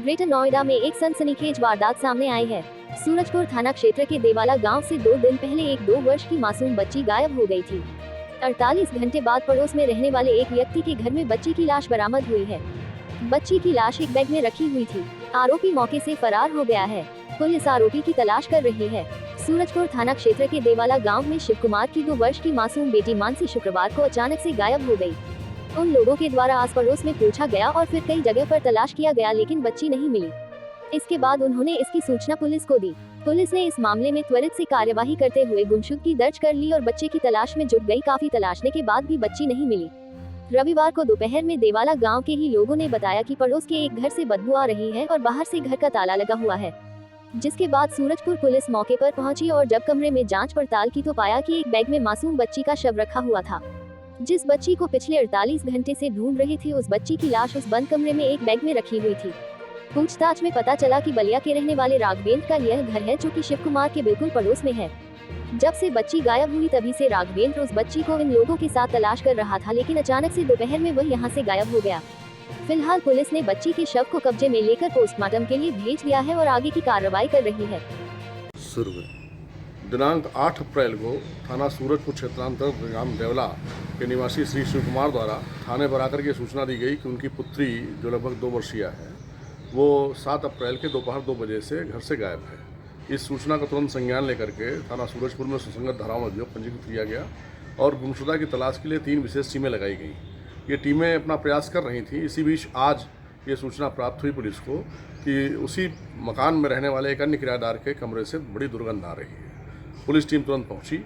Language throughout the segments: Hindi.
ग्रेटर नोएडा में एक सनसनीखेज वारदात सामने आई है। सूरजपुर थाना क्षेत्र के देवाला गांव से 2 दिन पहले एक 2 वर्ष की मासूम बच्ची गायब हो गई थी। 48 घंटे बाद पड़ोस में रहने वाले एक व्यक्ति के घर में बच्ची की लाश बरामद हुई है। बच्ची की लाश एक बैग में रखी हुई थी। आरोपी मौके से फरार हो गया है। पुलिस आरोपी की तलाश कर रही है। सूरजपुर थाना क्षेत्र के देवाला गांव में शिव कुमार की 2 वर्ष की मासूम बेटी मानसी शुक्रवार को अचानक से गायब हो गई। उन लोगों के द्वारा आस पड़ोस में पूछा गया और फिर कई जगह पर तलाश किया गया, लेकिन बच्ची नहीं मिली। इसके बाद उन्होंने इसकी सूचना पुलिस को दी। पुलिस ने इस मामले में त्वरित से कार्यवाही करते हुए गुमशुदगी दर्ज कर ली और बच्चे की तलाश में जुट गई। काफी तलाशने के बाद भी बच्ची नहीं मिली। रविवार को दोपहर में देवाला गांव के ही लोगों ने बताया कि पड़ोस के एक घर से बदबू आ रही है और बाहर से घर का ताला लगा हुआ है। जिसके बाद सूरजपुर पुलिस मौके पर पहुंची और जब कमरे में जांच पड़ताल की तो पाया कि एक बैग में मासूम बच्ची का शव रखा हुआ था। जिस बच्ची को पिछले 48 घंटे से ढूंढ रही थी, उस बच्ची की लाश उस बंद कमरे में एक बैग में रखी हुई थी। पूछताछ में पता चला कि बलिया के रहने वाले राघवेंद्र का यह घर है, जो कि शिव कुमार के बिल्कुल पड़ोस में है। जब से बच्ची गायब हुई तभी से राघवेंद्र उस बच्ची को इन लोगों के साथ तलाश कर रहा था, लेकिन अचानक से दोपहर में वह यहां से गायब हो गया। फिलहाल पुलिस ने बच्ची के शव को कब्जे में लेकर पोस्टमार्टम के लिए भेज दिया है और आगे की कार्रवाई कर रही है। दिनांक 8 अप्रैल को थाना सूरजपुर क्षेत्रांतर्गत ग्राम देवला के निवासी श्री शिव कुमार द्वारा थाने पर आकर के सूचना दी गई कि उनकी पुत्री जो लगभग 2 वर्षीय है, वो 7 अप्रैल के दोपहर 2 बजे से घर से गायब है। इस सूचना का तुरंत संज्ञान लेकर के थाना सूरजपुर में सुसंगत धाराओं में अभियोग पंजीकृत किया गया और गुमशुदा की तलाश के लिए 3 विशेष टीमें लगाई गई। ये टीमें अपना प्रयास कर रही थी। इसी बीच आज ये सूचना प्राप्त हुई पुलिस को कि उसी मकान में रहने वाले एक अन्य किराएदार के कमरे से बड़ी दुर्गंध आ रही है। पुलिस टीम तुरंत पहुंची,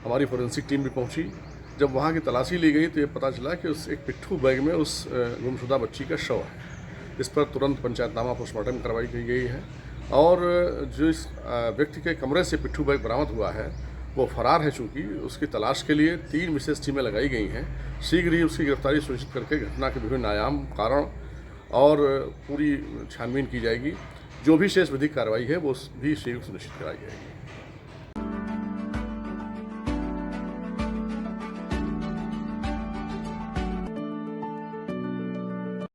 हमारी फोरेंसिक टीम भी पहुंची। जब वहां की तलाशी ली गई तो ये पता चला कि उस एक पिट्ठू बैग में उस गुमशुदा बच्ची का शव है। इस पर तुरंत पंचायतनामा पोस्टमार्टम कार्रवाई की गई है और जो इस व्यक्ति के कमरे से पिट्ठू बैग बरामद हुआ है वो फरार है। चूँकि उसकी तलाश के लिए 3 विशेष टीमें लगाई गई हैं। शीघ्र ही उसकी गिरफ्तारी सुनिश्चित करके घटना के विभिन्न आयाम, कारण और पूरी छानबीन की जाएगी। जो भी शेष विधिक कार्रवाई है वो भी शीघ्र सुनिश्चित कराई जाएगी।